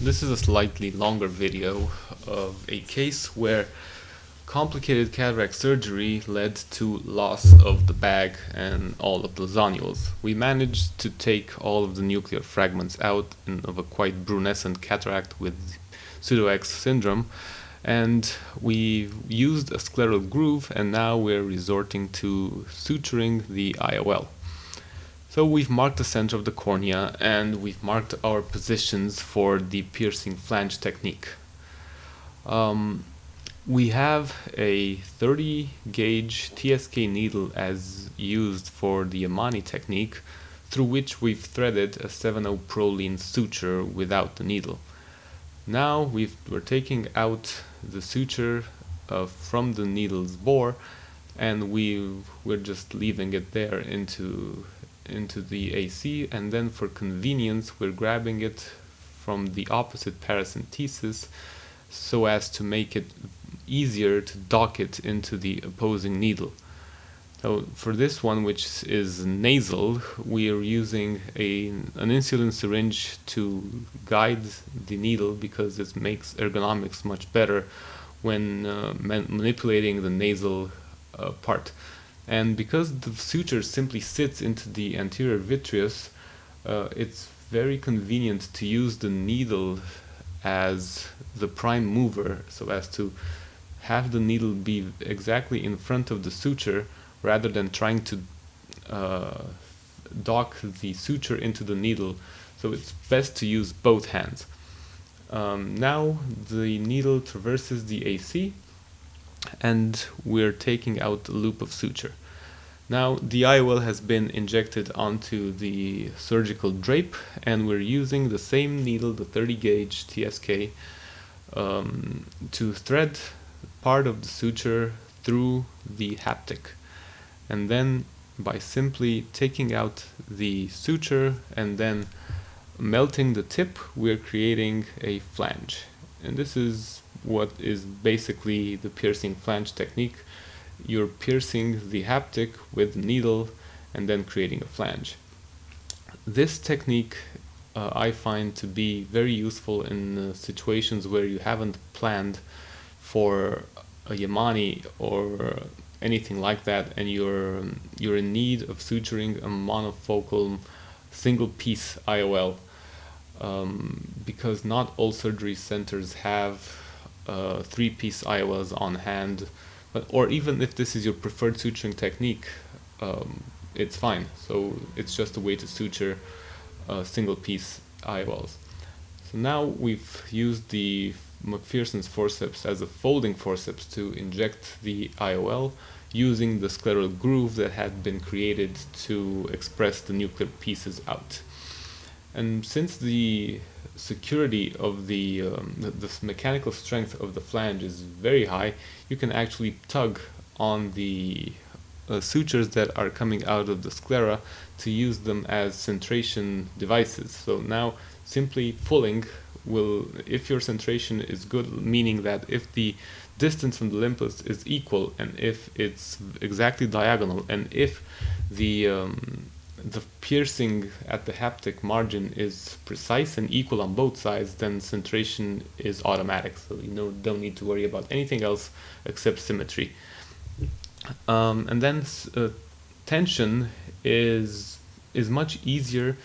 This is a slightly longer video of a case where complicated cataract surgery led to loss of the bag and all of the zonules. We managed to take all of the nuclear fragments out of a quite brunescent cataract with pseudo-X syndrome, and we used a scleral groove, and now we're resorting to suturing the IOL. So we've marked the center of the cornea and we've marked our positions for the piercing flange technique. We have a 30 gauge TSK needle as used for the Yamane technique, through which we've threaded a 7/0 Prolene suture without the needle. Now we're taking out the suture from the needle's bore, and we're just leaving it there into the AC, and then for convenience we're grabbing it from the opposite paracentesis so as to make it easier to dock it into the opposing needle. So for this one, which is nasal, we are using an insulin syringe to guide the needle because it makes ergonomics much better when manipulating the nasal part. And because the suture simply sits into the anterior vitreous, it's very convenient to use the needle as the prime mover, so as to have the needle be exactly in front of the suture rather than trying to dock the suture into the needle. So it's best to use both hands. Now the needle traverses the AC and we're taking out the loop of suture. Now the IOL has been injected onto the surgical drape, and we're using the same needle, the 30 gauge TSK, to thread part of the suture through the haptic. And then by simply taking out the suture and then melting the tip, we're creating a flange. And this is what is basically the piercing flange technique. You're piercing the haptic with the needle and then creating a flange. This technique I find to be very useful in situations where you haven't planned for a Yamane or anything like that, and you're in need of suturing a monofocal single piece IOL, because not all surgery centers have 3-piece IOLs on hand. Or even if this is your preferred suturing technique, it's fine. So it's just a way to suture single piece IOLs. So now we've used the McPherson's forceps as a folding forceps to inject the IOL using the scleral groove that had been created to express the nuclear pieces out. And since the security of the mechanical strength of the flange is very high, you can actually tug on the sutures that are coming out of the sclera to use them as centration devices. So now simply pulling will, if your centration is good, meaning that if the distance from the limbus is equal and if it's exactly diagonal, and if the piercing at the haptic margin is precise and equal on both sides, then centration is automatic. So you don't need to worry about anything else except symmetry. And then tension is much easier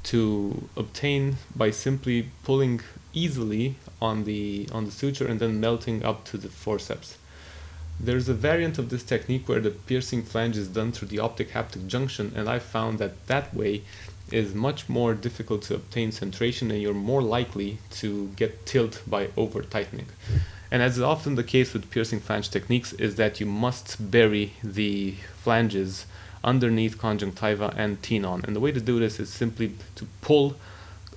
to obtain by simply pulling easily on the suture and then melting up to the forceps. There's a variant of this technique where the piercing flange is done through the optic-haptic junction, and I found that way is much more difficult to obtain centration, and you're more likely to get tilt by over-tightening. And as is often the case with piercing flange techniques, is that you must bury the flanges underneath conjunctiva and tenon. And the way to do this is simply to pull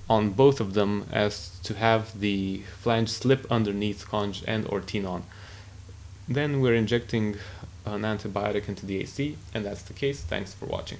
on both of them as to have the flange slip underneath conj and or tenon. Then we're injecting an antibiotic into the AC, and that's the case. Thanks for watching.